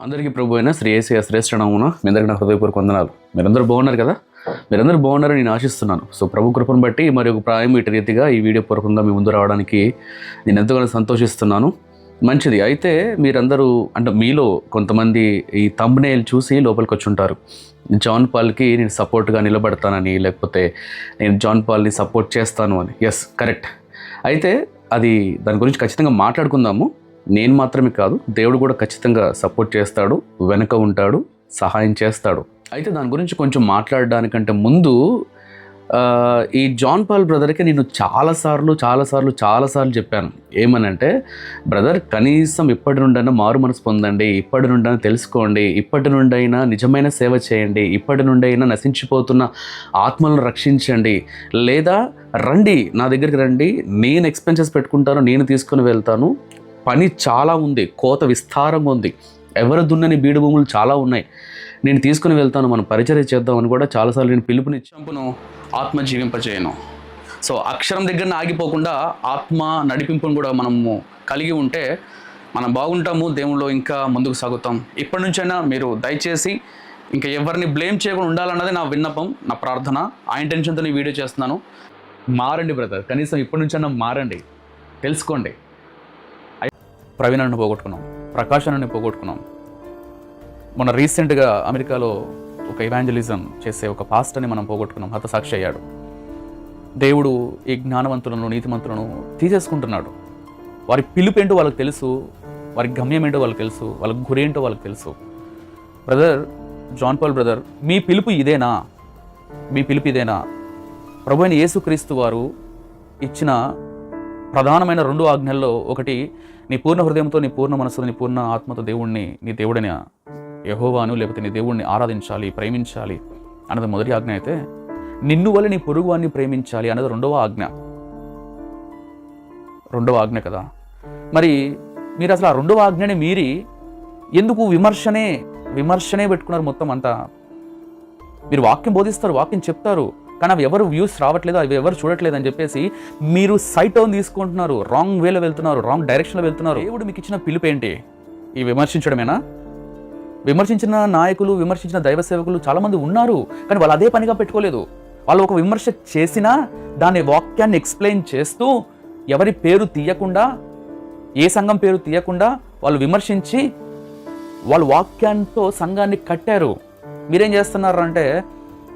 అందరికీ ప్రభు అయిన శ్రీ యేసయ్య శ్రేష్ఠ నామమున మీ అందరికీ నా హృదయపూర్వక వందనాలు. మీరందరూ బాగున్నారు కదా? మీరందరూ బాగున్నారని నేను ఆశిస్తున్నాను. సో ప్రభు కృపను బట్టి మరి ఒక ప్రాయం ఇటు రీతిగా ఈ వీడియో పూర్వకంగా మీ ముందు రావడానికి నేను ఎంతగానో సంతోషిస్తున్నాను. మంచిది. అయితే మీరందరూ అంటే మీలో కొంతమంది ఈ థంబ్నెయిల్ చూసి లోపలికి వచ్చి ఉంటారు. జాన్ పాల్కి నేను సపోర్ట్గా నిలబడతానని, లేకపోతే నేను జాన్ పాల్ని సపోర్ట్ చేస్తాను అని. Yes, correct. అయితే అది దాని గురించి ఖచ్చితంగా మాట్లాడుకుందాము. నేను మాత్రమే కాదు, దేవుడు కూడా ఖచ్చితంగా సపోర్ట్ చేస్తాడు, వెనక ఉంటాడు, సహాయం చేస్తాడు. అయితే దాని గురించి కొంచెం మాట్లాడడానికంటే ముందు ఈ జాన్ పాల్ బ్రదర్కి నేను చాలాసార్లు చెప్పాను. ఏమనంటే, బ్రదర్ కనీసం ఇప్పటి నుండైనా మారు మనసు పొందండి, ఇప్పటి నుండైనా తెలుసుకోండి, ఇప్పటి నుండైనా నిజమైన సేవ చేయండి, ఇప్పటి నుండైనా నశించిపోతున్న ఆత్మలను రక్షించండి, లేదా రండి నా దగ్గరికి రండి, నేను ఎక్స్పెన్సెస్ పెట్టుకుంటాను, నేను తీసుకుని వెళ్తాను. పని చాలా ఉంది, కోత విస్తారంగా ఉంది, ఎవరు దున్నని బీడు భూములు చాలా ఉన్నాయి, నేను తీసుకుని వెళ్తాను, మనం పరిచర్య చేద్దామని కూడా చాలాసార్లు నేను పిలుపునిచ్చాను. ఆత్మ జీవింపచేయను. సో అక్షరం దగ్గర ఆగిపోకుండా ఆత్మ నడిపింపును కూడా మనము కలిగి ఉంటే మనం బాగుంటాము, దేవుళ్ళు ఇంకా ముందుకు సాగుతాం. ఇప్పటి నుంచైనా మీరు దయచేసి ఇంకా ఎవరిని బ్లేమ్ చేయకుండా ఉండాలన్నది నా విన్నపం, నా ప్రార్థన. ఆ ఇంటెన్షన్తో నేను వీడియో చేస్తున్నాను. మారండి బ్రదర్, కనీసం ఇప్పటి నుంచైనా మారండి, తెలుసుకోండి. ప్రవీణ్ అన్నని పోగొట్టుకున్నాం, ప్రకాష్ అన్నని పోగొట్టుకున్నాం. మొన్న రీసెంట్గా అమెరికాలో ఒక ఇవాంజలిజం చేసే ఒక పాస్టర్ని మనం పోగొట్టుకున్నాం, హతసాక్షి అయ్యాడు. దేవుడు ఈ జ్ఞానవంతులను, నీతిమంతులను తీసేసుకుంటున్నాడు. వారి పిలుపు ఏంటో వాళ్ళకి తెలుసు, వారి గమ్యం ఏంటో వాళ్ళకి తెలుసు, వాళ్ళ గురి ఏంటో వాళ్ళకి తెలుసు. బ్రదర్ జాన్ పాల్ బ్రదర్, మీ పిలుపు ఇదేనా? మీ పిలుపు ఇదేనా? ప్రభు అయిన యేసుక్రీస్తు వారు ఇచ్చిన ప్రధానమైన 2 ఆజ్ఞల్లో ఒకటి, నీ పూర్ణ హృదయంతో, నీ పూర్ణ మనసుతో, నీ పూర్ణ ఆత్మతో దేవుణ్ణి, నీ దేవుడిని యెహోవాను లేకపోతే నీ దేవుణ్ణి ఆరాధించాలి, ప్రేమించాలి అన్నది మొదటి ఆజ్ఞ. అయితే నిన్ను వల్ల నీ పొరుగువాన్ని ప్రేమించాలి అన్నది రెండవ ఆజ్ఞ కదా. మరి మీరు అసలు ఆ రెండవ ఆజ్ఞని మీరి ఎందుకు విమర్శనే పెట్టుకున్నారు? మొత్తం అంతా మీరు వాక్యం బోధిస్తారు, వాక్యం చెప్తారు, కానీ అవి ఎవరు వ్యూస్ రావట్లేదు, అవి ఎవరు చూడట్లేదు అని చెప్పేసి మీరు సైట్ డౌన్ తీసుకుంటున్నారు, రాంగ్ వేలో వెళ్తున్నారు, రాంగ్ డైరెక్షన్లో వెళ్తున్నారు. దేవుడు మీకు ఇచ్చిన పిలుపు ఏంటి? ఈ విమర్శించడమేనా? విమర్శించిన నాయకులు, విమర్శించిన దైవ సేవకులు చాలామంది ఉన్నారు, కానీ వాళ్ళు అదే పనిగా పెట్టుకోలేదు. వాళ్ళు ఒక విమర్శ చేసినా దాని వాక్యాన్ని ఎక్స్ప్లెయిన్ చేస్తూ ఎవరి పేరు తీయకుండా, ఏ సంఘం పేరు తీయకుండా వాళ్ళు విమర్శించి వాళ్ళు వాక్యంతో సంఘాన్ని కట్టారు. మీరేం చేస్తున్నారు అంటే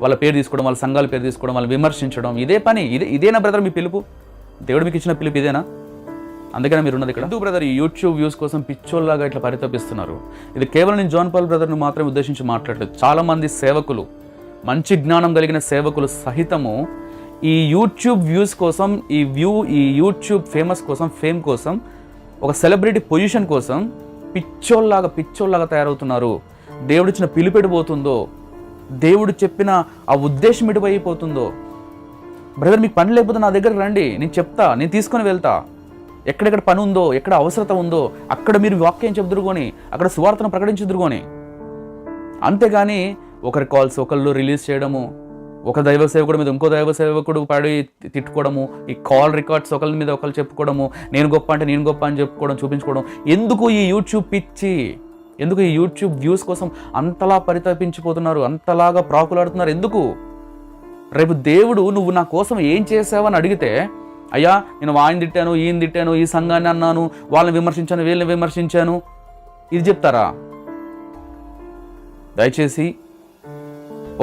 వాళ్ళ పేరు తీసుకోవడం, వాళ్ళ సంఘాల పేరు తీసుకోవడం, వాళ్ళు విమర్శించడం, ఇదే పని. ఇదేనా బ్రదర్ మీ పిలుపు? దేవుడు మీకు ఇచ్చిన పిలుపు ఇదేనా? అందుకనే మీరు ఉన్నది ఇక్కడ. ఎందుకు బ్రదర్ ఈ యూట్యూబ్ వ్యూస్ కోసం పిచ్చోల్లాగా ఇట్లా పరితపిస్తున్నారు? ఇది కేవలం నేను జాన్ పాల్ బ్రదర్ని మాత్రమే ఉద్దేశించి మాట్లాడలేదు. చాలామంది సేవకులు, మంచి జ్ఞానం కలిగిన సేవకులు సహితము ఈ యూట్యూబ్ వ్యూస్ కోసం, ఈ యూట్యూబ్ ఫేమ్ కోసం, ఒక సెలబ్రిటీ పొజిషన్ కోసం పిచ్చోల్లాగా తయారవుతున్నారు. దేవుడిచ్చిన పిలుపు ఎడిపోతుందో, దేవుడు చెప్పిన ఆ ఉద్దేశం ఎడిపోయిపోతుందో. బ్రదర్ మీకు పని లేకపోతే నా దగ్గరకు రండి, నేను చెప్తా, నేను తీసుకొని వెళ్తా. ఎక్కడెక్కడ పని ఉందో, ఎక్కడ అవసరత ఉందో అక్కడ మీరు వాక్యం చెబుదురుకొని, అక్కడ సువార్తను ప్రకటించుదురుకొని. అంతేగాని ఒకరి కాల్స్ ఒకళ్ళు రిలీజ్ చేయడము, ఒక దైవ సేవకుడు మీద ఇంకో దైవ సేవకుడు పడి తిట్టుకోవడము, ఈ కాల్ రికార్డ్స్ ఒకరి మీద ఒకళ్ళు చెప్పుకోవడము, నేను గొప్ప అని చెప్పుకోవడం, చూపించుకోవడం. ఎందుకు ఈ యూట్యూబ్ పిచ్చి? ఎందుకు ఈ యూట్యూబ్ వ్యూస్ కోసం అంతలా పరితపించిపోతున్నారు, అంతలాగా ప్రాకులాడుతున్నారు? ఎందుకు? రేపు దేవుడు నువ్వు నా కోసం ఏం చేసావని అడిగితే, అయ్యా నేను ఆయన తిట్టాను, ఈయన తిట్టాను, ఈ సంఘాన్ని అన్నాను, వాళ్ళని విమర్శించాను, వీళ్ళని విమర్శించాను, ఇది చెప్తారా? దయచేసి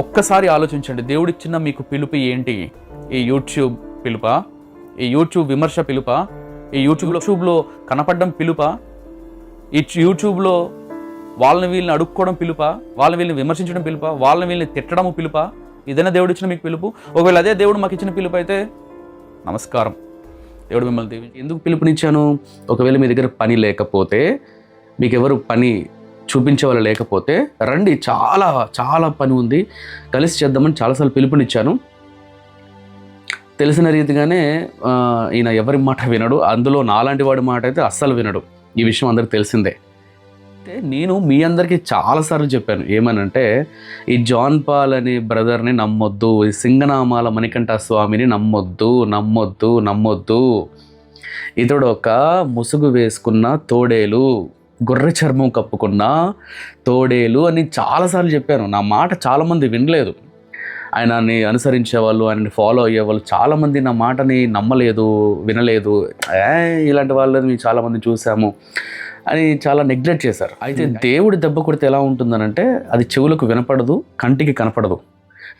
ఒక్కసారి ఆలోచించండి. దేవుడిచ్చిన మీకు పిలుపు ఏంటి? ఈ యూట్యూబ్ పిలుపా? ఈ యూట్యూబ్ విమర్శ పిలుపా? ఈ యూట్యూబ్లో కనపడడం పిలుపా? ఈ యూట్యూబ్లో వాళ్ళని వీళ్ళని అడుక్కోవడం పిలుపా? వాళ్ళని వీళ్ళని విమర్శించడం పిలుపా? వాళ్ళని వీళ్ళని తిట్టడము పిలుపా? ఇదైనా దేవుడు ఇచ్చిన మీకు పిలుపు? ఒకవేళ అదే దేవుడు మాకు ఇచ్చిన పిలుపు అయితే నమస్కారం, దేవుడు మిమ్మల్ని దీవించి. ఎందుకు పిలుపునిచ్చాను? ఒకవేళ మీ దగ్గర పని లేకపోతే, మీకు ఎవరు పని చూపించే వాళ్ళు లేకపోతే రండి, చాలా పని ఉంది, కలిసి చేద్దామని చాలాసార్లు పిలుపునిచ్చాను. తెలిసిన రీతిగానే ఈయన ఎవరి మాట వినడు, అందులో నాలాంటి వాడి మాట అయితే అస్సలు వినడు. ఈ విషయం అందరికి తెలిసిందే. అయితే నేను మీ అందరికీ చాలాసార్లు చెప్పాను, ఏమనంటే ఈ జాన్ పాల్ అనే బ్రదర్ని నమ్మొద్దు, ఈ సింగనామాల మణికంఠ స్వామిని నమ్మొద్దు. ఇతడు ఒక ముసుగు వేసుకున్న తోడేలు, గొర్రె చర్మం కప్పుకున్నా తోడేలు అని చాలాసార్లు చెప్పాను. నా మాట చాలామంది వినలేదు. ఆయనని అనుసరించే వాళ్ళు, ఆయనని ఫాలో అయ్యేవాళ్ళు చాలామంది నా మాటని నమ్మలేదు, వినలేదు. ఇలాంటి వాళ్ళని చాలామంది చూసాము అని చాలా నెగ్లెక్ట్ చేశారు. అయితే దేవుడి దెబ్బ కొడితే ఎలా ఉంటుందనంటే అది చెవులకు వినపడదు, కంటికి కనపడదు.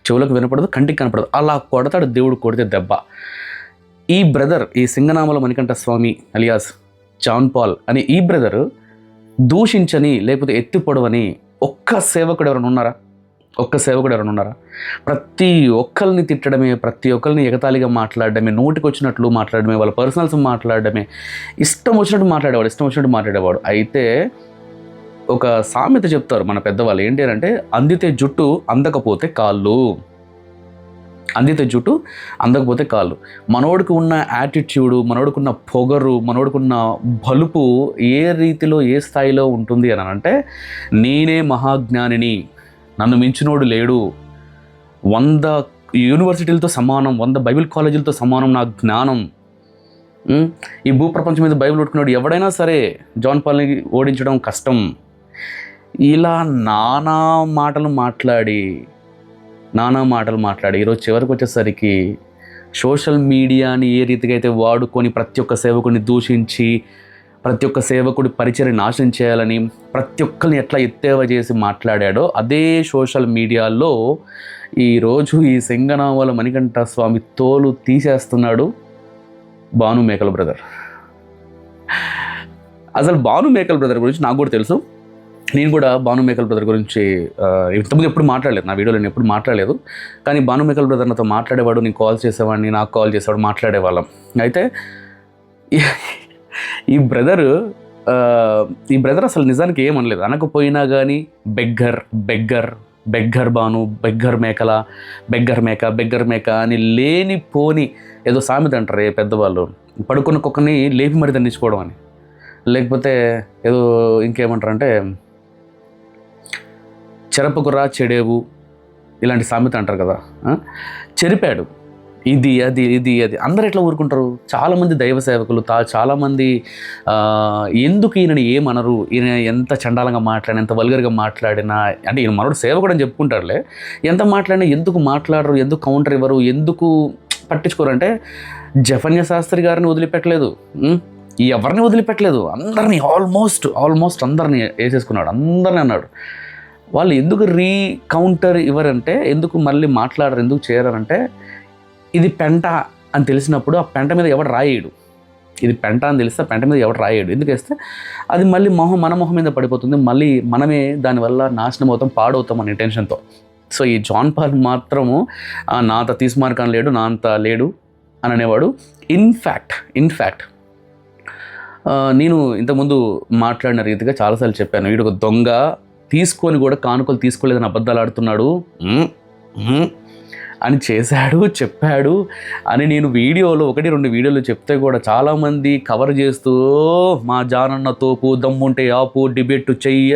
చెవులకు వినపడదు, కంటికి కనపడదు. అలా కొడతాడు దేవుడు కొడితే దెబ్బ. ఈ బ్రదర్, ఈ సింగనామల మణికంఠ స్వామి అలియాస్ జాన్ పాల్ అని ఈ బ్రదర్ దూషించని లేకపోతే ఎత్తి పొడవని ఒక్క సేవకుడు ఎవరైనా ఉన్నారా? ఒక్క సేవకుడు ఎవరైనా ఉన్నారా? ప్రతి ఒక్కరిని తిట్టడమే, ప్రతి ఒక్కరిని ఎగతాళిగా మాట్లాడడమే, నోటికి వచ్చినట్లు మాట్లాడడమే, వాళ్ళ పర్సనల్స్ మాట్లాడడమే, ఇష్టం వచ్చినట్టు మాట్లాడేవాడు. అయితే ఒక సామెత చెప్తారు మన పెద్దవాళ్ళు, ఏంటి అంటే అందితే జుట్టు అందకపోతే కాళ్ళు. మనోడికి ఉన్న యాటిట్యూడు, మనోడికి ఉన్న పొగరు, మనోడికి ఉన్న బలుపు ఏ రీతిలో ఏ స్థాయిలో ఉంటుంది అని అంటే, నేనే మహాజ్ఞానిని, నన్ను మించినోడు లేడు, 100 యూనివర్సిటీలతో సమానం, 100 బైబిల్ కాలేజీలతో సమానం నా జ్ఞానం. ఈ భూప్రపంచం మీద బైబిల్ పట్టుకున్నాడు ఎవడైనా సరే జాన్ పాల్ని ఓడించడం కష్టం. ఇలా నానా మాటలు మాట్లాడి ఈరోజు చివరికి వచ్చేసరికి సోషల్ మీడియాని ఏ రీతిగా అయితే వాడుకొని ప్రతి ఒక్క సేవకుడిని దూషించి, ప్రతి ఒక్క సేవకుడి పరిచయం నాశనం చేయాలని ప్రతి ఒక్కరిని ఎట్లా ఎత్తేవ చేసి మాట్లాడాడో, అదే సోషల్ మీడియాలో ఈరోజు ఈ సింగనామల మణికంఠ స్వామి తోలు తీసేస్తున్నాడు భాను మేకల బ్రదర్. అసలు భాను మేకల బ్రదర్ గురించి నాకు కూడా తెలుసు. నేను కూడా భాను మేకల బ్రదర్ గురించి ఇంతకుముందు ఎప్పుడు మాట్లాడలేదు, నా వీడియోలో నేను ఎప్పుడు మాట్లాడలేదు. కానీ భాను మేకల బ్రదర్ నాతో మాట్లాడేవాడు, నేను కాల్ చేసేవాడిని, నాకు కాల్ చేసేవాడు, మాట్లాడేవాళ్ళం. అయితే ఈ బ్రదర్ అసలు నిజానికి ఏమనలేదు. అనకపోయినా కానీ బెగ్గర్ భాను, బెగ్గర్ మేక అని లేనిపోని ఏదో సామెత అంటారు పెద్దవాళ్ళు, పడుకున్న కుక్కని లేపి మరి దండించుకోవడం అని, లేకపోతే ఏదో ఇంకేమంటారంటే చెరపకురా చెడేవు, ఇలాంటి సామెత అంటారు కదా. చెరిపాడు. ఇది అది అందరు ఎట్లా ఊరుకుంటారు? చాలామంది దైవ సేవకులు, చాలామంది ఎందుకు ఈయనని ఏమనరు, ఈయన ఎంత చండాలంగా మాట్లాడినా, ఎంత వల్గర్గా మాట్లాడినా, అంటే ఈయన మనోడు సేవకుడు అని చెప్పుకుంటారులే, ఎంత మాట్లాడినా ఎందుకు మాట్లాడరు, ఎందుకు కౌంటర్ ఇవ్వరు, ఎందుకు పట్టించుకోరు అంటే, జఫన్య శాస్త్రి గారిని వదిలిపెట్టలేదు, ఎవరిని వదిలిపెట్టలేదు, అందరినీ ఆల్మోస్ట్ అందరినీ వేసేసుకున్నాడు, అందరినీ అన్నాడు. వాళ్ళు ఎందుకు కౌంటర్ ఇవ్వరంటే, ఎందుకు మళ్ళీ మాట్లాడరు, ఎందుకు చేయరంటే, ఇది పెంట అని తెలిసినప్పుడు ఆ పెంట మీద ఎవడు రాయేడు. ఇది పెంట అని తెలిస్తే పెంట మీద ఎవడు రాయేడు. ఎందుకు వేస్తే అది మళ్ళీ మన మొహం మీద పడిపోతుంది, మళ్ళీ మనమే దానివల్ల నాశనం అవుతాం, పాడవుతాం అనే టెన్షన్తో. సో ఈ జాన్ పాల్ మాత్రము నా అంత తీసుమార్కం లేడు, నా అంత లేడు అని అనేవాడు. ఇన్ఫ్యాక్ట్ నేను ఇంతకుముందు మాట్లాడిన రీతిగా చాలాసార్లు చెప్పాను, వీడు ఒక దొంగ, తీసుకొని కూడా కానుకలు తీసుకోలేదని అబద్ధాలు ఆడుతున్నాడు అని చెప్పాడు అని నేను వీడియోలో 1-2 వీడియోలు చెప్తే కూడా చాలామంది కవర్ చేస్తూ మా జానన్న తోపు, దమ్ముంటే ఆపు, డిబేట్ చెయ్య,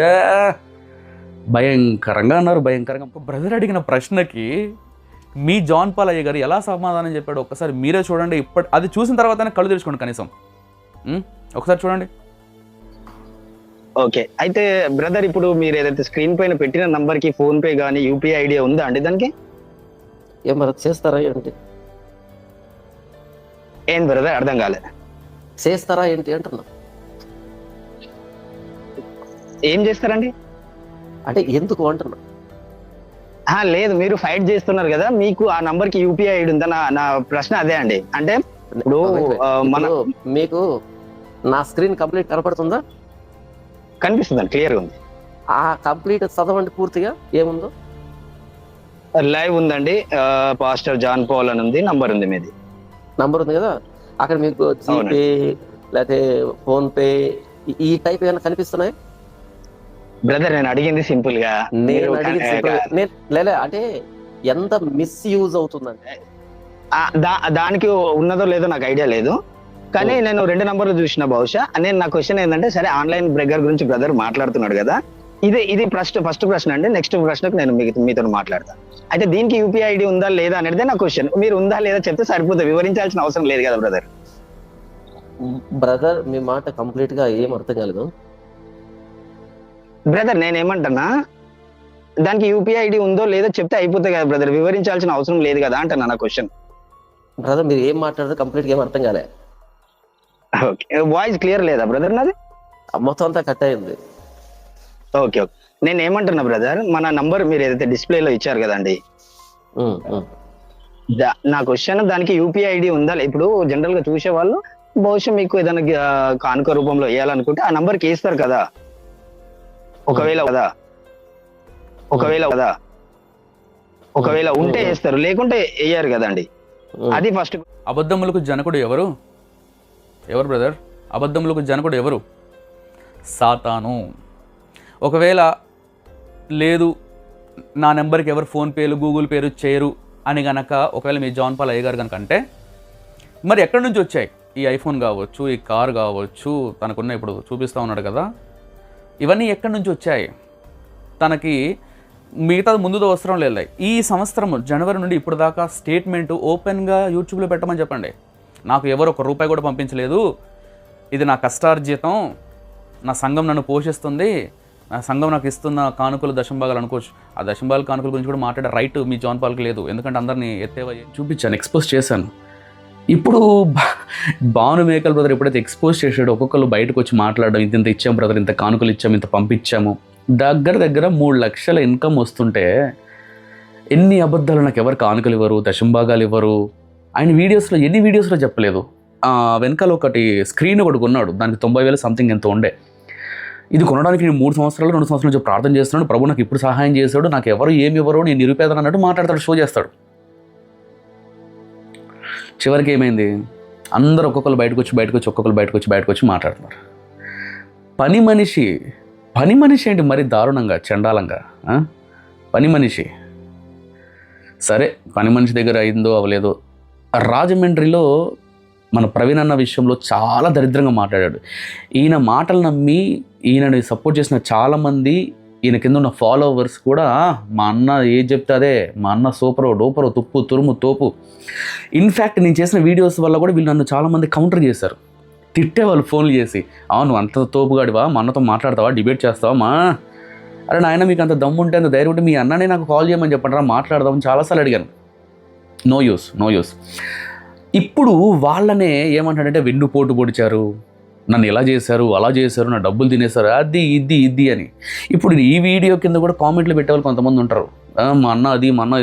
భయంకరంగా అన్నారు. భయంకరంగా. బ్రదర్ అడిగిన ప్రశ్నకి మీ జాన్ పాల్ అయ్య గారు ఎలా సమాధానం చెప్పాడు ఒక్కసారి మీరే చూడండి. అది చూసిన తర్వాతనే కళ్ళు తెరుచుకోండి కనీసం. ఒకసారి చూడండి. ఓకే, అయితే బ్రదర్ ఇప్పుడు మీరు ఏదైతే స్క్రీన్ పైన పెట్టిన నంబర్ కి ఫోన్ పే గానీ యూపీఐ ఐడియా ఉందా అండి? దానికి ఏమన్నా చేస్తారా ఏంటి? ఏం బ్రదర్ అర్థం కాలే. చేస్తారా ఏంటి అంటున్నా. ఏం చేస్తారండి అంటే ఎందుకు అంటున్నా. లేదు, మీరు ఫైట్ చేస్తున్నారు కదా, మీకు ఆ నంబర్ కి యూపీఐ ఐడి ఉందా? నా ప్రశ్న అదే అండి. అంటే ఇప్పుడు మీకు నా స్క్రీన్ కంప్లీట్ కనపడుతుందా? కనిపిస్తుంది, క్లియర్ ఉంది. ఆ కంప్లీట్ చదవండి పూర్తిగా ఏముందో. లైవ్ ఉందండి, పాస్టర్ జాన్ పాల్ అని ఉంది, నంబర్ ఉంది, మీది నంబర్ ఉంది కదా. అక్కడ మీకు జీపే లేకపోతే ఫోన్ పే ఈ టైప్ ఏమైనా కనిపిస్తున్నాయి? బ్రదర్ నేను అడిగింది సింపుల్ గా, లేదా అంటే ఎంత మిస్యూజ్ అవుతుందంటే దానికి ఉన్నదో లేదో నాకు ఐడియా లేదు. కానీ నేను 2 నంబర్లు చూసిన. బహుశా నేను నా క్వశ్చన్ ఏంటంటే, సరే ఆన్లైన్ బ్రెగ్గర్ గురించి బ్రదర్ మాట్లాడుతున్నాడు కదా, ఇది ఫస్ట్ ప్రశ్న అండి. నెక్స్ట్ ప్రశ్నకు నేను మీతో మాట్లాడతాను. అయితే దీనికి యూపీఐ ఐడి ఉందా లేదా అనేది నా క్వశ్చన్. మీరు ఉందా లేదా చెప్తే సరిపోతుంది, వివరించాల్సిన అవసరం లేదు కదా బ్రదర్. మీ మాట కంప్లీట్ గా ఏం అర్థం కాలేదు. బ్రదర్ నేనేమంటున్నా, దానికి యూపీఐ ఐడి ఉందో లేదో చెప్తే అయిపోతుంది కదా బ్రదర్, వివరించాల్సిన అవసరం లేదు కదా అంటున్నా నా క్వశ్చన్. బ్రదర్ మీరు ఏం మాట్లాడారు కంప్లీట్ గా ఏం అర్థం కాలే. ఓకే, వాయిస్ క్లియర్ లేదా బ్రదర్ నాది? మొత్తం అంతా కట్ అయింది. ఓకే ఓకే, నేను ఏమంటున్నా బ్రదర్, మన నంబర్ మీరు ఏదైతే డిస్ప్లేలో ఇచ్చారు కదండి, నా క్వశ్చన్ దానికి యూపీఐ ఐడి ఉందా? ఇప్పుడు జనరల్ గా చూసే వాళ్ళు బహుశా మీకు ఏదైనా కానుక రూపంలో వేయాలనుకుంటే ఆ నంబర్కి వేస్తారు కదా, ఒకవేళ ఉంటే వేస్తారు, లేకుంటే వేయరు కదండి. అది ఫస్ట్. అబద్ధములకు జనకుడు ఎవరు బ్రదర్? అబద్ధములకు జనకుడు ఎవరు? సాతాను. ఒకవేళ లేదు నా నెంబర్కి ఎవరు ఫోన్పేలు గూగుల్ పేలు చేయరు అని గనక ఒకవేళ మీ జాన్ పాల్ అయ్య గారు కనుక అంటే, మరి ఎక్కడి నుంచి వచ్చాయి ఈ ఐఫోన్ కావచ్చు, ఈ కార్ కావచ్చు, తనకున్న ఇప్పుడు చూపిస్తూ ఉన్నాడు కదా, ఇవన్నీ ఎక్కడి నుంచి వచ్చాయి? తనకి మిగతాది ముందుతో అవసరం లేదు. ఈ సంవత్సరం జనవరి నుండి ఇప్పుడు దాకా స్టేట్మెంట్ ఓపెన్గా యూట్యూబ్లో పెట్టమని చెప్పండి. నాకు ఎవరు ₹1 కూడా పంపించలేదు, ఇది నా కష్టార్జితం, నా సంఘం నన్ను పోషిస్తుంది, నా సంఘం నాకు ఇస్తున్న కానుకలు దశంభాగాలు అనుకోవచ్చు. ఆ దశంభాగాల కానుకల గురించి కూడా మాట్లాడే రైట్ మీ జాన్ పాల్కి లేదు, ఎందుకంటే అందరినీ ఎత్తేవా చూపించాను, ఎక్స్పోజ్ చేశాను. ఇప్పుడు భాను మేకల్ బ్రదర్ ఎప్పుడైతే ఎక్స్పోజ్ చేశాడో ఒక్కొక్కరు బయటకు వచ్చి మాట్లాడడం, ఇంత ఇచ్చాము బ్రదర్, ఇంత కానుకలు ఇచ్చాము, ఇంత పంపించాము, దగ్గర 3 లక్షల ఇన్కమ్ వస్తుంటే ఎన్ని అబద్ధాలు, నాకు ఎవరు కానుకలు ఇవ్వరు, దశంభాగాలు ఇవ్వరు. ఆయన వీడియోస్లో ఎన్ని వీడియోస్లో చెప్పలేదు. వెనకాల ఒకటి స్క్రీన్ ఒకటి కొన్నాడు, దానికి 90,000 సంథింగ్ ఎంత ఉండే. ఇది కొనడానికి నేను 2 సంవత్సరాలు నుంచి ప్రార్థన చేస్తున్నాడు, ప్రభు నాకు ఇప్పుడు సహాయం చేశాడు, నాకు ఎవరు ఏమి ఇవ్వరు, నేను నిరుపేదను అన్నట్టు మాట్లాడతాడు, షో చేస్తాడు. చివరికి ఏమైంది? అందరూ ఒక్కొక్కరు బయటకు వచ్చి మాట్లాడుతున్నారు. పని మనిషి ఏంటి మరి దారుణంగా, చండాలంగా. పని మనిషి సరే, పని మనిషి దగ్గర అయిందో అవ్వలేదో. రాజమండ్రిలో మన ప్రవీణ్ అన్న విషయంలో చాలా దరిద్రంగా మాట్లాడాడు. ఈయన మాటలు నమ్మి ఈయనని సపోర్ట్ చేసిన చాలామంది, ఈయన కింద ఉన్న ఫాలోవర్స్ కూడా మా అన్న ఏది చెప్తే అదే, మా అన్న సూపరో డూపరో తుప్పు తురుము తోపు. ఇన్ఫ్యాక్ట్ నేను చేసిన వీడియోస్ వల్ల కూడా వీళ్ళు నన్ను చాలామంది కౌంటర్ చేశారు, తిట్టేవాళ్ళు ఫోన్లు చేసి, అవును అంత తోపుగాడివా, మా అన్నతో మాట్లాడతావా, డిబేట్ చేస్తావా, మా అరే నాయన మీకు అంత దమ్ము ఉంటే, అంత ధైర్యం ఉంటే మీ అన్ననే నాకు కాల్ చేయమని చెప్పండి రా, మాట్లాడదామని చాలాసార్లు అడిగాను. No use. ఇప్పుడు వాళ్ళనే ఏమంటాడంటే వెన్నుపోటు పొడిచారు, నన్ను ఎలా చేశారు, అలా చేశారు, నా డబ్బులు తినేశారు, అది ఇది అని. ఇప్పుడు ఈ వీడియో కింద కూడా కామెంట్లు పెట్టేవాళ్ళు కొంతమంది ఉంటారు, మా అన్న అది, మా అన్న.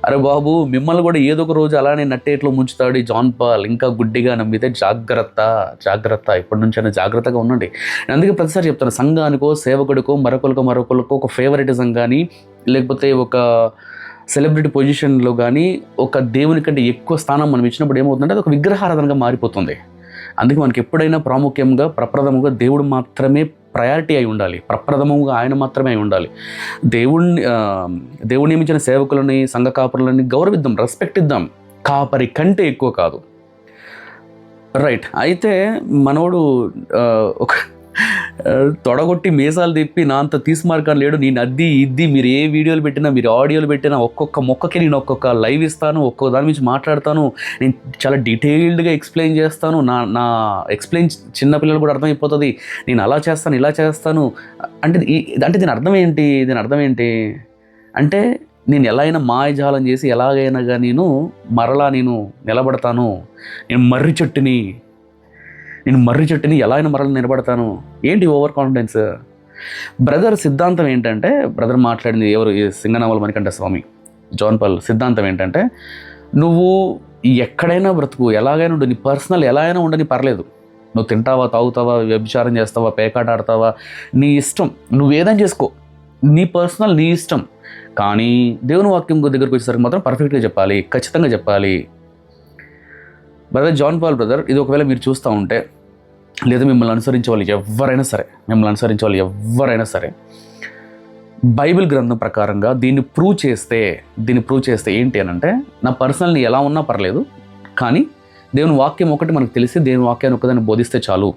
అరే బాబు, మిమ్మల్ని కూడా ఏదో ఒక రోజు అలానే నట్టేట్లో ముంచుతాడు ఈ జాన్ పాల్. ఇంకా గుడ్డిగా నమ్మితే జాగ్రత్త. ఇప్పటి నుంచైనా జాగ్రత్తగా ఉండండి. నేను అందుకే ప్రతిసారి చెప్తాను, సంఘానికో సేవకుడికో మరొకరికో ఒక ఫేవరెటిజం కానీ, లేకపోతే ఒక సెలబ్రిటీ పొజిషన్లో కానీ ఒక దేవుని కంటే ఎక్కువ స్థానం మనం ఇచ్చినప్పుడు ఏమవుతుందంటే అది ఒక విగ్రహారాధనగా మారిపోతుంది. అందుకే మనకి ఎప్పుడైనా ప్రాముఖ్యంగా ప్రప్రథమంగా దేవుడు మాత్రమే ప్రయారిటీ అయి ఉండాలి, ప్రప్రథమంగా ఆయన మాత్రమే అయి ఉండాలి. దేవుడు నియమించిన సేవకులని, సంఘ కాపరులని గౌరవిద్దాం, రెస్పెక్ట్ ఇద్దాం, కాపరి కంటే ఎక్కువ కాదు. రైట్. అయితే మనోడు ఒక తొడగొట్టి మీసాలు తిప్పి నా అంత తీసుమార్కాన్ని లేడు, నేను అది ఇది, మీరు ఏ వీడియోలు పెట్టినా, మీరు ఆడియోలు పెట్టినా, ఒక్కొక్క మొక్కకి నేను ఒక్కొక్క లైవ్ ఇస్తాను, ఒక్కొక్క దాని గురించి మాట్లాడతాను, నేను చాలా డీటెయిల్డ్గా ఎక్స్ప్లెయిన్ చేస్తాను. నా ఎక్స్ప్లెయిన్ చిన్నపిల్లలు కూడా అర్థమైపోతుంది, నేను అలా చేస్తాను ఇలా చేస్తాను అంటే దీని అర్థం ఏంటి అంటే నేను ఎలా అయినా మాయజాలం చేసి ఎలాగైనా నేను మరలా నిలబడతాను, నేను మర్రి చెట్టుని ఎలా అయినా మరలా నిలబడతాను. ఏంటి ఓవర్ కాన్ఫిడెన్స్? బ్రదర్ సిద్ధాంతం ఏంటంటే, బ్రదర్ మాట్లాడింది ఎవరు, సింగనామల మణికంఠ స్వామి, జాన్ పాల్ సిద్ధాంతం ఏంటంటే, నువ్వు ఎక్కడైనా బ్రతుకు, ఎలాగైనా ఉండు, నీ పర్సనల్ ఎలా అయినా ఉండని పర్లేదు, నువ్వు తింటావా, తాగుతావా, వ్యభిచారం చేస్తావా, పేకాట ఆడతావా, నీ ఇష్టం, నువ్వు ఏదైనా చేసుకో, నీ పర్సనల్ నీ ఇష్టం. కానీ దేవుని వాక్యం దగ్గరికి వచ్చేసరికి మాత్రం పర్ఫెక్ట్గా చెప్పాలి, ఖచ్చితంగా చెప్పాలి. బ్రదర్ జాన్ పాల్ బ్రదర్, ఇది ఒకవేళ మీరు చూస్తూ ఉంటే, లేదా మిమ్మల్ని అనుసరించే వాళ్ళు ఎవరైనా సరే బైబిల్ గ్రంథం ప్రకారంగా దీన్ని ప్రూవ్ చేస్తే ఏంటి అని అంటే, నా పర్సనల్ని ఎలా ఉన్నా పర్లేదు, కానీ దేవుని వాక్యం ఒకటి మనకు తెలిసి దేవుని వాక్యాన్ని ఒకదాన్ని బోధిస్తే చాలు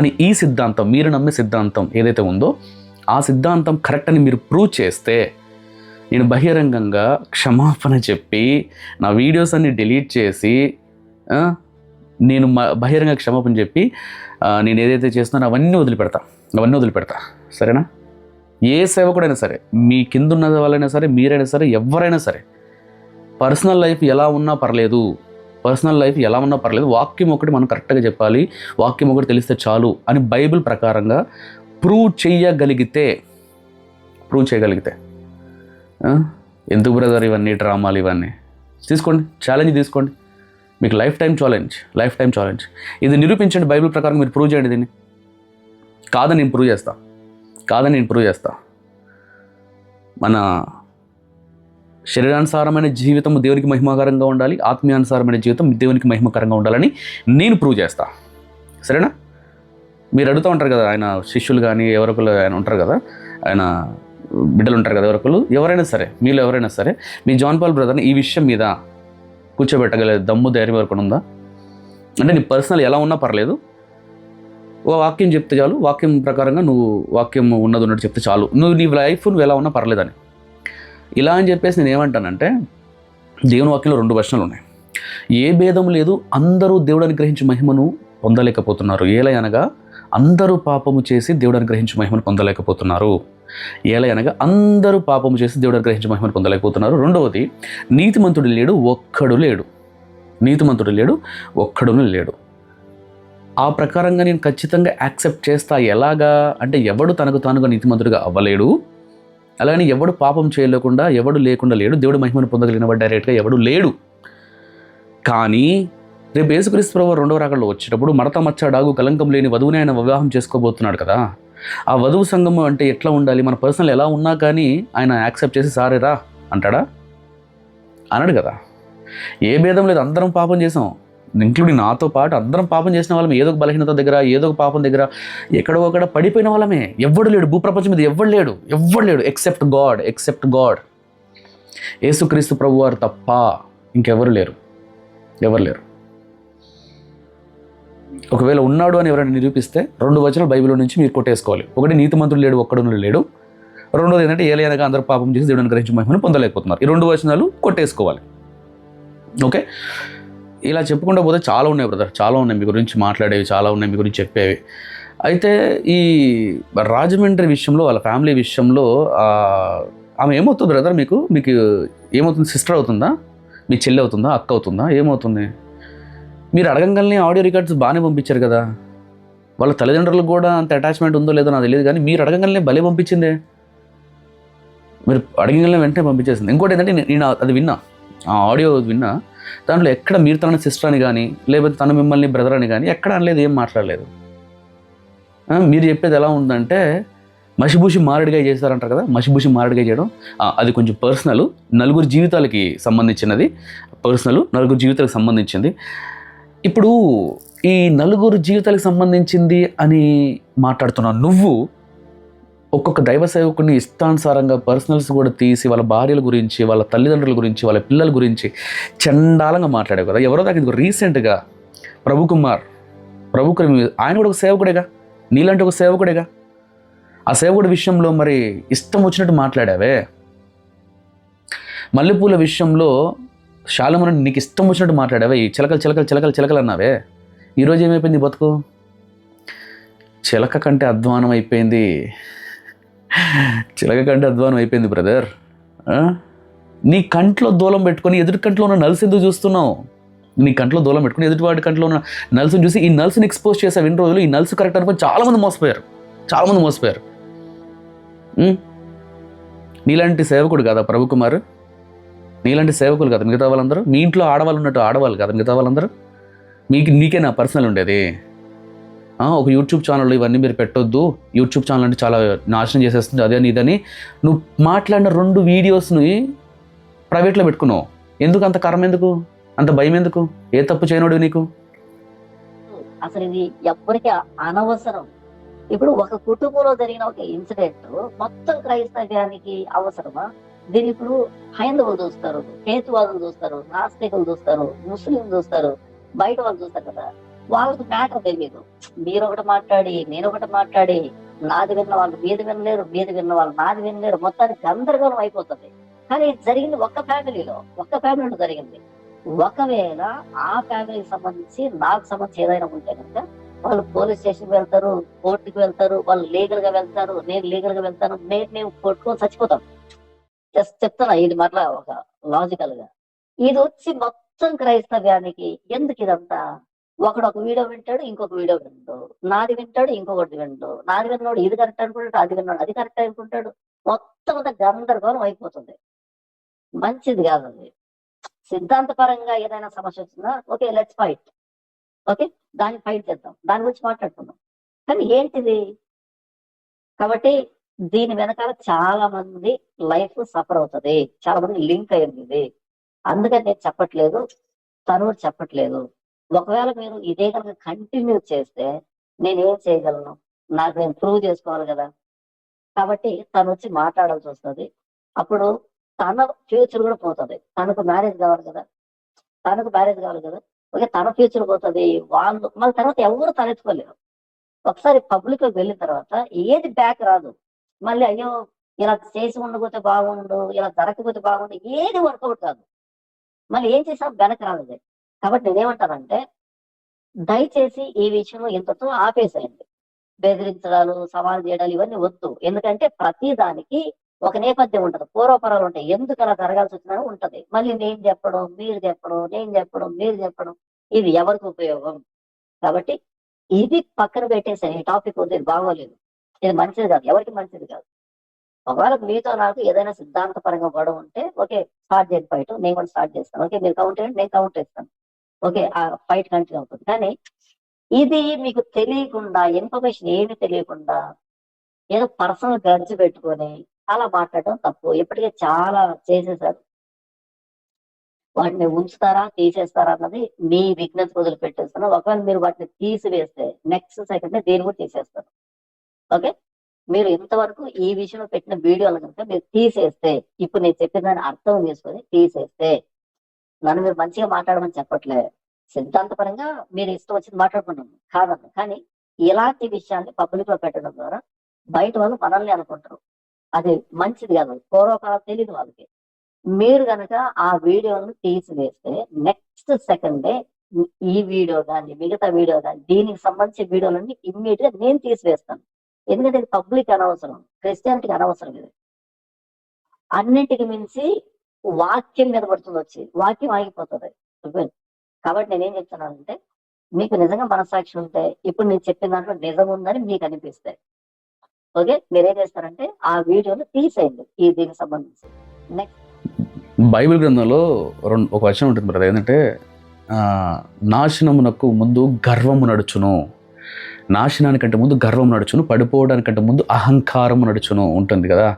అని ఈ సిద్ధాంతం, మీరు నమ్మే సిద్ధాంతం ఏదైతే ఉందో ఆ సిద్ధాంతం కరెక్ట్ అని మీరు ప్రూవ్ చేస్తే, నేను బహిరంగంగా క్షమాపణ చెప్పి నా వీడియోస్ అన్ని డిలీట్ చేసి నేను బహిరంగ క్షమాపణ చెప్పి నేను ఏదైతే చేస్తున్నానో అవన్నీ వదిలిపెడతా. సరేనా? ఏ సేవకుడైనా సరే, మీ కింద ఉన్న వాళ్ళైనా సరే, మీరైనా సరే, ఎవరైనా సరే, పర్సనల్ లైఫ్ ఎలా ఉన్నా పర్లేదు, పర్సనల్ లైఫ్ ఎలా ఉన్నా పర్లేదు, వాక్యం ఒకటి మనం కరెక్ట్గా చెప్పాలి, వాక్యం ఒకటి తెలిస్తే చాలు అని బైబిల్ ప్రకారంగా ప్రూవ్ చేయగలిగితే ఎందుకు బ్రదర్ ఇవన్నీ డ్రామాలు ఇవన్నీ? తీసుకోండి, ఛాలెంజ్ తీసుకోండి, మీకు లైఫ్ టైం ఛాలెంజ్. ఇది నిరూపించండి, బైబిల్ ప్రకారం మీరు ప్రూవ్ చేయండి దీన్ని. కాదని నేను ప్రూవ్ చేస్తా. మన శరీరానుసారమైన జీవితం దేవునికి మహిమకరంగా ఉండాలి, ఆత్మీయానుసారమైన జీవితం దేవునికి మహిమకరంగా ఉండాలని నేను ప్రూవ్ చేస్తా. సరేనా? మీరు అడుగుతూ ఉంటారు కదా, ఆయన శిష్యులు కానీ ఎవరొకరు ఆయన ఉంటారు కదా, ఆయన బిడ్డలు ఉంటారు కదా, ఎవరైనా సరే, మీలో ఎవరైనా సరే, మీ జాన్ పాల్ బ్రదర్ని ఈ విషయం మీద కూర్చోబెట్టగలేదు దమ్ము ధైర్యం వరకు ఉందా? అంటే నీ పర్సనల్ ఎలా ఉన్నా పర్లేదు, ఓ వాక్యం చెప్తే చాలు, వాక్యం ప్రకారంగా నువ్వు వాక్యం ఉన్నట్టు చెప్తే చాలు, నీ లైఫ్ నువ్వు ఎలా ఉన్నా పర్లేదని. ఇలా అని చెప్పేసి నేను ఏమంటానంటే, దేవుని వాక్యంలో 2 వచనాలు ఉన్నాయి. ఏ భేదం లేదు, అందరూ దేవుడు అనుగ్రహించి మహిమను పొందలేకపోతున్నారు. ఏలయనగా అందరూ పాపము చేసి దేవుడు అనుగ్రహించి మహిమను పొందలేకపోతున్నారు. అందరూ పాపము చేసి దేవుడు అనుగ్రహించి మహిమను పొందలేకపోతున్నారు. రెండవది, నీతిమంతుడు లేడు, ఒక్కడును లేడు. ఆ ప్రకారంగా నేను ఖచ్చితంగా యాక్సెప్ట్ చేస్తా. ఎలాగా అంటే, ఎవడు తనకు తానుగా నీతిమంతుడిగా అవ్వలేడు, అలాగని ఎవడు పాపం చేయలేకుండా ఎవడు లేకుండా లేడు, దేవుడు మహిమను పొందగలిగిన వాడు డైరెక్ట్గా ఎవడు లేడు. కానీ రేపు యేసుక్రీస్తు ప్రభువు 2వ రాకడలో వచ్చేటప్పుడు మడత మచ్చ డాగు కలంకం లేని వధువుని ఆయన వివాహం చేసుకోబోతున్నాడు కదా. ఆ వధువు సంఘం అంటే ఎట్లా ఉండాలి, మన పర్సనల్ ఎలా ఉన్నా కానీ ఆయన యాక్సెప్ట్ చేసి సారే రా అంటాడా? అన్నాడు కదా. ఏ భేదం లేదు, అందరం పాపం చేసాం, ఇంక్లూడింగ్ నాతో పాటు అందరం పాపం చేసిన వాళ్ళమే. ఏదో ఒక బలహీనత దగ్గర, ఏదో ఒక పాపం దగ్గర, ఎక్కడో ఒకడ పడిపోయిన వాళ్ళమే. ఎవ్వడు లేడు భూప్రపంచం మీద, ఎవ్వడు లేడు ఎక్సెప్ట్ గాడ్. యేసుక్రీస్తు ప్రభువారు తప్ప ఇంకెవరు లేరు. ఒకవేళ ఉన్నాడు అని ఎవరైనా నిరూపిస్తే 2 వచనాలు బైబిల్లో నుంచి మీరు కొట్టేసుకోవాలి. ఒకటి, నీతిమంతుడు లేడు, ఒక్కడును లేడు. రెండోది ఏంటంటే, ఏలయనగా అందరూ పాపం చేసి దేవుడు అనుగ్రహించి మహిమను పొందలేకపోతున్నారు. ఈ 2 వచనాలు కొట్టేసుకోవాలి. ఓకే, ఇలా చెప్పుకుంటూ పోతే చాలా ఉన్నాయి బ్రదర్, చాలా ఉన్నాయి మీ గురించి మాట్లాడేవి, చాలా ఉన్నాయి మీ గురించి చెప్పేవి. అయితే ఈ రాజమండ్రి విషయంలో, వాళ్ళ ఫ్యామిలీ విషయంలో ఆమె ఏమవుతుంది బ్రదర్? మీకు ఏమవుతుంది? సిస్టర్ అవుతుందా, మీ చెల్లి అవుతుందా, అక్క అవుతుందా, ఏమవుతుంది? మీరు అడగంగానే ఆడియో రికార్డ్స్ బాగానే పంపించారు కదా. వాళ్ళ తల్లిదండ్రులకు కూడా అంత అటాచ్మెంట్ ఉందో లేదో నాకు తెలియదు, కానీ మీరు అడగంగానే భలే పంపించిందే. మీరు అడగంగానే వెంటనే పంపించేసింది. ఇంకోటి ఏంటంటే, నేను అది విన్నా, ఆ ఆడియో విన్నా, దాంట్లో ఎక్కడ మీరు తన సిస్టర్ అని కానీ, లేకపోతే తన మిమ్మల్ని బ్రదర్ అని కానీ ఎక్కడ అనలేదు, ఏం మాట్లాడలేదు. మీరు చెప్పేది ఎలా ఉందంటే, మసిబూసి మారడిగా చేస్తారంటారు కదా. మసిబూసి మారడిగా చేయడం అది కొంచెం పర్సనల్, నలుగురు జీవితాలకి సంబంధించినది. ఇప్పుడు ఈ నలుగురు జీవితాలకు సంబంధించింది అని మాట్లాడుతున్నావు నువ్వు. ఒక్కొక్క దైవ సేవకుడిని ఇష్టానుసారంగా పర్సనల్స్ కూడా తీసి వాళ్ళ భార్యల గురించి, వాళ్ళ తల్లిదండ్రుల గురించి, వాళ్ళ పిల్లల గురించి చండాలంగా మాట్లాడావు కదా. ఎవరో దాకా రీసెంట్గా ప్రభుకుమార్ ఆయన కూడా ఒక సేవకుడేగా, నీలాంటి ఒక సేవకుడేగా. ఆ సేవకుడి విషయంలో మరి ఇష్టం వచ్చినట్టు మాట్లాడావే. మల్లెపూల విషయంలో శాలముని నీకు ఇష్టం వచ్చినట్టు మాట్లాడావే. ఈ చిలకలు అన్నావే. ఈరోజు ఏమైపోయింది బతుకు? చిలక కంటే అధ్వానం అయిపోయింది బ్రదర్. నీ కంట్లో దూలం పెట్టుకొని ఎదుటి కంట్లో ఉన్న నలుసు ఎందుకు చూస్తున్నావు? నీ కంట్లో దూలం పెట్టుకుని ఎదుటివాడి కంట్లో ఉన్న నలుసుని చూసి ఈ నలుసుని ఎక్స్పోజ్ చేసావు. 2 రోజులు ఈ నలుసు కరెక్ట్ అనుకుని చాలామంది మోసపోయారు. నీలాంటి సేవకుడు కదా ప్రభుకుమార్, నీలాంటి సేవకులు కదా మిగతా వాళ్ళందరూ. మీ ఇంట్లో ఆడవాళ్ళు ఉన్నట్టు ఆడవాళ్ళు కదా మిగతా వాళ్ళందరూ. నీకే నా పర్సనల్ ఉండేది. ఒక యూట్యూబ్ ఛానల్లో ఇవన్నీ మీరు పెట్టొద్దు, యూట్యూబ్ ఛానల్ అంటే చాలా నాశనం చేసేస్తుంది అదే ఇదని నువ్వు మాట్లాడిన 2 వీడియోస్ని ప్రైవేట్లో పెట్టుకున్నావు. ఎందుకు అంత కర్మ, ఎందుకు అంత భయం, ఎందుకు? ఏ తప్పు చేయనోడు నీకు? అసలు ఇది ఎవ్వరికి అనవసరం. ఇప్పుడు ఒక కుటుంబంలో జరిగిన ఒక ఇన్సిడెంట్ మొత్తం క్రైస్తవ్యానికి అవసరమా? దీన్ని ఇప్పుడు హైందవులు చూస్తారు, హేతువాదులు చూస్తారు, నాస్తికులు చూస్తారు, ముస్లిం చూస్తారు, బయట వాళ్ళు చూస్తారు కదా. వాళ్ళకి మ్యాటర్ తెలియదు. మీరు ఒకటి మాట్లాడి, నేను ఒకటి మాట్లాడి, నాది విన్న వాళ్ళు మీది వినలేరు, మీది విన్న వాళ్ళు నాది వినలేరు, మొత్తానికి గందరగోళం అయిపోతుంది. కానీ జరిగింది ఒక్క ఫ్యామిలీలో జరిగింది. ఒకవేళ ఆ ఫ్యామిలీకి సంబంధించి నాకు సంబంధించి ఏదైనా ఉంటే కనుక వాళ్ళు పోలీస్ స్టేషన్కి వెళ్తారు, కోర్టుకి వెళ్తారు, వాళ్ళు లీగల్ గా వెళ్తారు, నేను లీగల్ గా వెళ్తాను, మేము కొట్టుకొని చచ్చిపోతాం. జస్ట్ చెప్తున్నా, ఇది మరలా ఒక లాజికల్ గా. ఇది వచ్చి మొత్తం క్రైస్తవ్యానికి ఎందుకు ఇదంతా? ఒకడు ఒక వీడియో వింటాడు, ఇంకొక వీడియో వింటాడు, నాది వింటాడు, ఇంకొకటి వింటాడు, నాది విన్నాడు ఇది కరెక్ట్ అనుకుంటాడు, అది విన్నాడు అది కరెక్ట్ అనుకుంటాడు, మొత్తం అంతా గందరగోళం అయిపోతుంది. మంచిది కాదు అది. సిద్ధాంతపరంగా ఏదైనా సమస్య వచ్చిందా, ఓకే లెట్స్ ఫైట్, ఓకే దాన్ని ఫైట్ చేద్దాం, దాని గురించి మాట్లాడుకుందాం. కానీ ఏంటిది? కాబట్టి దీని వెనకాల చాలా మంది లైఫ్ సఫర్ అవుతుంది, చాలా మంది లింక్ అయింది ఇది. అందుకని నేను చెప్పట్లేదు, తను కూడా చెప్పట్లేదు. ఒకవేళ మీరు ఇదే కనుక కంటిన్యూ చేస్తే నేనేం చేయగలను? నాకు నేను ప్రూవ్ చేసుకోవాలి కదా. కాబట్టి తను వచ్చి మాట్లాడాల్సి వస్తుంది. అప్పుడు తన ఫ్యూచర్ కూడా పోతుంది. తనకు మ్యారేజ్ కావాలి కదా, ఓకే తన ఫ్యూచర్ పోతుంది. వాళ్ళు మళ్ళీ తర్వాత ఎవరు తలెత్తుకోలేరు. ఒకసారి పబ్లిక్ లోకి వెళ్ళిన తర్వాత ఏది బ్యాక్ రాదు. మళ్ళీ అయ్యో ఇలా చేసి ఉండకపోతే బాగుండు, ఇలా జరగకపోతే బాగుండు, ఏది వర్కౌట్ కాదు. మళ్ళీ ఏం చేసినా వెనక రాదు అది. కాబట్టి నేనేమంటానంటే, దయచేసి ఈ విషయంలో ఇంతతో ఆపేసేయండి. బెదిరించడాలు, సవాల్ చేయడాలు ఇవన్నీ వద్దు. ఎందుకంటే ప్రతి దానికి ఒక నేపథ్యం ఉంటది, పూర్వపరాలు ఉంటాయి. ఎందుకు అలా జరగాల్సి వచ్చినా ఉంటది. మళ్ళీ నేను చెప్పడం, మీరు చెప్పడం, నేను చెప్పడం, మీరు చెప్పడం, ఇది ఎవరికి ఉపయోగం? కాబట్టి ఇది పక్కన పెట్టేసే ఈ టాపిక్ వద్దు, ఇది బాగోలేదు, ఇది మంచిది కాదు, ఎవరికి మంచిది కాదు. ఒకవేళ మీతో నాకు ఏదైనా సిద్ధాంతపరంగా గొడవ ఉంటే ఓకే స్టార్ట్ చేయండి ఫైట్, నేను కూడా స్టార్ట్ చేస్తాను. ఓకే మీరు కౌంటర్ చేయండి, నేను కౌంటర్ ఇస్తాను. ఓకే ఆ ఫైట్ కంటిన్యూ అవుతుంది. కానీ ఇది మీకు తెలియకుండా, ఇన్ఫర్మేషన్ ఏమి తెలియకుండా ఏదో పర్సనల్ గ్రడ్జ్ పెట్టుకొని అలా మాట్లాడటం తప్పు. ఇప్పటికే చాలా చేసేసారు. వాటిని ఉంచుతారా తీసేస్తారా అన్నది మీ విజ్ఞత వదిలి పెట్టేస్తాను. ఒకవేళ మీరు వాటిని తీసివేస్తే నెక్స్ట్ సెకండ్ దేని కూడా తీసేస్తారు. ఓకే మీరు ఇంతవరకు ఈ విషయంలో పెట్టిన వీడియోలు కనుక మీరు తీసేస్తే, ఇప్పుడు నేను చెప్పిన దాన్ని అర్థం చేసుకొని తీసేస్తే, నన్ను మీరు మంచిగా మాట్లాడమని చెప్పట్లే, సిద్ధాంతపరంగా మీరు ఇష్టం వచ్చింది మాట్లాడుకుంటున్నాను కాదన్న. కానీ ఇలాంటి విషయాన్ని పబ్లిక్ లో పెట్టడం ద్వారా బయట వాళ్ళు మనల్ని అనుకుంటారు, అది మంచిది కాదు. పూర్వకాలం తెలియదు వాళ్ళకి. మీరు కనుక ఆ వీడియోను తీసివేస్తే నెక్స్ట్ సెకండే ఈ వీడియో కానీ మిగతా వీడియో కానీ దీనికి సంబంధించిన వీడియోలన్నీ ఇమ్మీడియట్ గా నేను తీసివేస్తాను. ఎందుకంటే ఇది పబ్లిక్ అనవసరం, క్రిస్టియానిటీకి అనవసరం. ఇది అన్నింటికి మించి వాక్యం మీద పడుతుంది, వచ్చి వాక్యం ఆగిపోతుంది. కాబట్టి నేనేం చెప్తున్నానంటే, మీకు నిజంగా మనసాక్షి ఉంటే ఇప్పుడు నేను చెప్పిన దాంట్లో నిజం ఉందని మీకు అనిపిస్తే ఓకే మీరేం చేస్తారంటే ఆ వీడియోను తీసేయండి ఈ దీనికి సంబంధించి. నెక్స్ట్ బైబిల్ గ్రంథంలో ఒక వచనం ఉంటుంది బ్రదర్, ఏంటంటే నాశనమునకు ముందు గర్వము నడుచును, నాశనానికంటే ముందు గర్వం నడుచును, పడిపోవడానికంటే ముందు అహంకారము నడుచును ఉంటుంది కదా.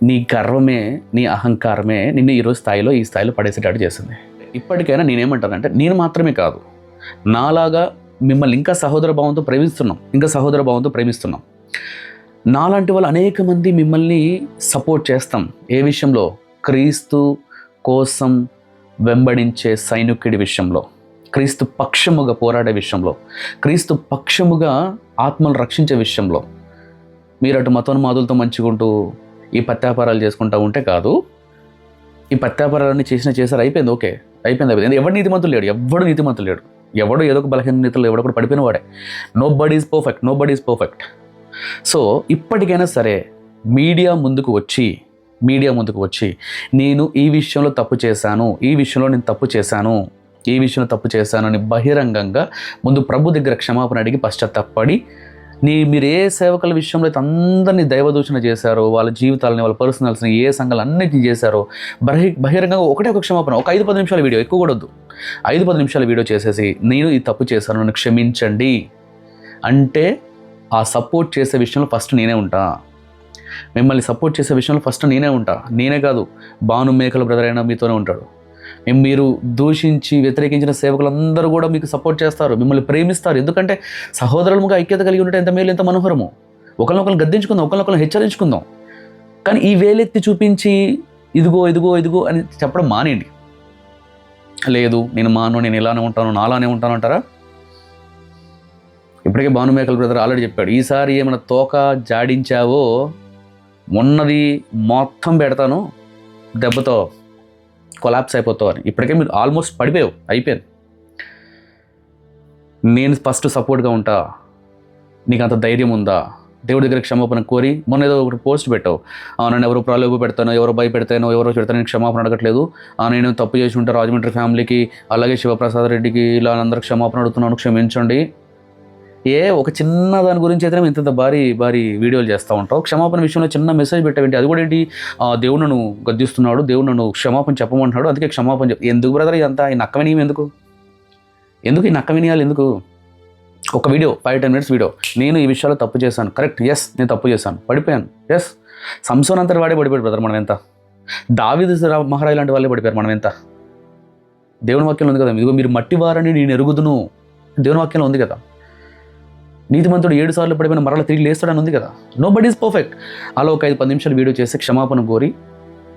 నీ గర్వమే, నీ అహంకారమే నిన్ను ఈ స్థాయిలో పడేసేటట్టు చేస్తుంది. ఇప్పటికైనా నేనేమంటానంటే, నేను మాత్రమే కాదు, నాలాగా మిమ్మల్ని ఇంకా సహోదర భావంతో ప్రేమిస్తున్నాం. నాలాంటి వాళ్ళు అనేక మంది మిమ్మల్ని సపోర్ట్ చేస్తాం. ఏ విషయంలో? క్రీస్తు కోసం వెంబడించే సైనికుడి విషయంలో, క్రీస్తు పక్షముగా పోరాడే విషయంలో, క్రీస్తు పక్షముగా ఆత్మను రక్షించే విషయంలో. మీరు అటు మతోన్మాదులతో మంచిగుంటూ ఈ పత్యాపారాలు చేసుకుంటూ ఉంటే కాదు. ఈ పత్యాపారాలన్నీ చేశారు, అయిపోయింది, ఓకే అయిపోయింది. ఎవడు నీతిమంతులు లేడు, ఎవడో ఏదో ఒక బలహీనతలు ఎవడో ఒకటి పడిపోయిన వాడే. Nobody is perfect. So ఇప్పటికైనా సరే మీడియా ముందుకు వచ్చి నేను ఈ విషయంలో తప్పు చేశాను అని బహిరంగంగా ముందు ప్రభు దగ్గర క్షమాపణ అడిగి పశ్చాత్తాపడి, మీరు ఏ సేవకుల విషయంలో అయితే అందరినీ దైవదూషణ చేశారో, వాళ్ళ జీవితాలని, వాళ్ళ పర్సనల్స్ని, ఏ సంఘాలు అన్నిటిని చేశారో బహిరంగంగా ఒక క్షమాపణ, ఒక 5-10 నిమిషాల వీడియో, ఎక్కువ కూడా వద్దు, 5-10 నిమిషాల వీడియో చేసేసి నేను ఈ తప్పు చేశాను, నన్ను క్షమించండి అంటే, ఆ సపోర్ట్ చేసే విషయంలో ఫస్ట్ నేనే ఉంటా. మిమ్మల్ని సపోర్ట్ చేసే విషయంలో ఫస్ట్ నేనే కాదు, భాను మేకల బ్రదర్ అయినా మీతోనే ఉంటాడు. మీరు దూషించి వ్యతిరేకించిన సేవకులందరూ కూడా మీకు సపోర్ట్ చేస్తారు, మిమ్మల్ని ప్రేమిస్తారు. ఎందుకంటే సహోదరులుగా ఐక్యత కలిగి ఉంటే ఎంత మేలు, ఎంత మనోహరము. ఒకరినొకరిని గద్దించుకుందాం, ఒకరినొకరిని హెచ్చరించుకుందాం. కానీ ఈ వేలెత్తి చూపించి ఇదిగో అని చెప్పడం మానేయండి. లేదు నేను ఇలానే ఉంటాను, నాలానే ఉంటాను అంటారా? ఇప్పటికే భాను మేకల బ్రదర్ ఆల్రెడీ చెప్పాడు, ఈసారి ఏమైనా తోక జాడించావో ఉన్నది మొత్తం పెడతాను, దెబ్బతో కొలాప్స్ అయిపోతావు అని. ఇప్పటికే మీరు ఆల్మోస్ట్ అయిపోయింది. నేను ఫస్ట్ సపోర్ట్గా ఉంటా, నీకు అంత ధైర్యం ఉందా, దేవుడి దగ్గర క్షమాపణ కోరి, మొన్న ఏదో ఒకటి పోస్ట్ పెట్టావు, నన్ను ఎవరో ప్రలోభ పెడతానో, ఎవరో భయపెడతానో, ఎవరో చెడతానో నేను క్షమాపణ అడగట్లేదు, నేను తప్పు చేసి ఉంటే రాజమండ్రి ఫ్యామిలీకి అలాగే శివప్రసాద్ రెడ్డికి ఇలా అందరికి క్షమాపణ అడుగుతున్నాను, క్షమించండి. ఒక చిన్న దాని గురించి అయితే ఇంత భారీ భారీ వీడియోలు చేస్తూ ఉంటావు. క్షమాపణ విషయంలో చిన్న మెసేజ్ పెట్టావేంటి? అది కూడా ఏంటి, దేవుడు నన్ను గద్దిస్తున్నాడు, దేవుడు నన్ను క్షమాపణ చెప్పమంటున్నాడు, అందుకే క్షమాపణ ఎందుకు బ్రదర్ ఇదంతా? ఈ నక్క వినియం ఎందుకు ఈ నక్క వినియాలు ఎందుకు? ఒక వీడియో 5-10 minutes వీడియో, నేను ఈ విషయాల్లో తప్పు చేశాను, కరెక్ట్, ఎస్ నేను తప్పు చేశాను, పడిపోయాను, ఎస్. సంసోన్ అంతటి వాడే పడిపోయాడు బ్రదర్, మనం ఎంత? దావీదు మహారాజు లాంటి వాళ్ళే పడిపోయారు, మనం ఎంత? దేవుని వాక్యంలో ఉంది కదా, ఇదిగో మీరు మట్టివారని నేను ఎరుగుదును, దేవుని వాక్యంలో ఉంది కదా. నీతిమంతుడు 7 సార్లు పడిపోయిన మరలా తిరిగి లేస్తాడని ఉంది కదా. Nobody is perfect. అలా ఒక 5-10 నిమిషాలు వీడియో చేసి క్షమాపణ కోరి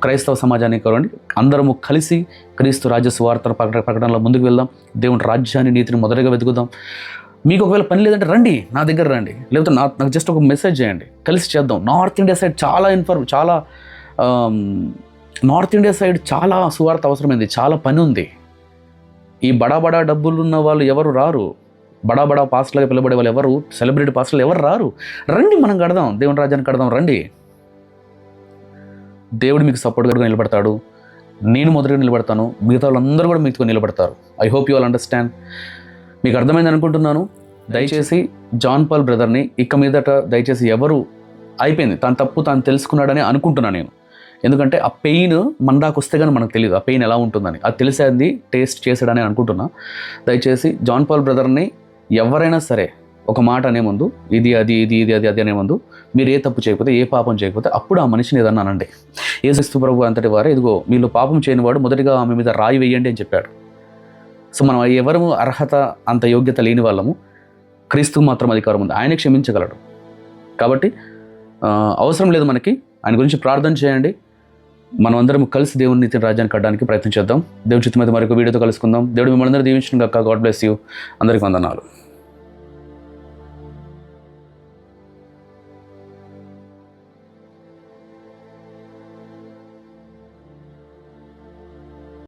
క్రైస్తవ సమాజాన్ని కోరండి, అందరము కలిసి క్రీస్తు రాజ్య సువార్త ప్రకటనలో ముందుకు వెళ్దాం, దేవుని రాజ్యాన్ని నీతిని మొదటగా వెతుకుదాం. మీకు ఒకవేళ పని లేదంటే రండి, నా దగ్గర రండి, లేకపోతే నాకు జస్ట్ ఒక మెసేజ్ చేయండి, కలిసి చేద్దాం. నార్త్ ఇండియా సైడ్ చాలా సువార్త అవసరమైంది, చాలా పని ఉంది. ఈ బడా డబ్బులు ఉన్న వాళ్ళు ఎవరు రారు, బడా పాస్టర్లుగా పిలబడే వాళ్ళు ఎవరు, సెలబ్రిటీ పాస్టర్లు ఎవరు రారు. రండి, మనం కడదాం, దేవుని రాజ్యాన్ని కడదాం, రండి. దేవుడు మీకు సపోర్ట్గా నిలబడతాడు, నేను మొదటిగా నిలబడతాను, మిగతా వాళ్ళందరూ కూడా మీతో నిలబడతారు. I hope you all understand. మీకు అర్థమైంది అనుకుంటున్నాను. దయచేసి జాన్ పాల్ బ్రదర్ని ఇక మీదట దయచేసి ఎవరు, అయిపోయింది, తన తప్పు తాను తెలుసుకున్నాడని అనుకుంటున్నాను నేను. ఎందుకంటే ఆ పెయిన్ మన దాకా వస్తే కానీ మనకు తెలియదు ఆ పెయిన్ ఎలా ఉంటుందని, అది తెలిసేది టేస్ట్ చేసాడని అనుకుంటున్నా. దయచేసి జాన్ పాల్ బ్రదర్ని ఎవరైనా సరే ఒక మాట అనే ముందు, ఇది అనే ముందు, మీరు ఏ తప్పు చేయకపోతే, ఏ పాపం చేయకపోతే అప్పుడు ఆ మనిషిని ఏదన్నా అనండి. యేసు ప్రభు అంతటి వారే, ఇదిగో మీలో పాపం చేయని వాడు మొదటిగా ఆమె మీద రాయి వేయండి అని చెప్పాడు. సో మనం ఎవరు అర్హత, అంత యోగ్యత లేని వాళ్ళము, క్రీస్తుకు మాత్రం అధికారం ఉంది, ఆయన క్షమించగలడు. కాబట్టి అవసరం లేదు మనకి, ఆయన గురించి ప్రార్థన చేయండి. మనం అందరం కలిసి దేవుని నీతిని రాజ్యాన్ని కట్టడానికి ప్రయత్నం చేద్దాం. దేవుని చిత్తం మీద మరొక వీడియోతో కలుసుకుందాం. దేవుడు మిమ్మల్ని అందరూ దీవించిన గాక. God bless you. అందరికీ వందనాలు.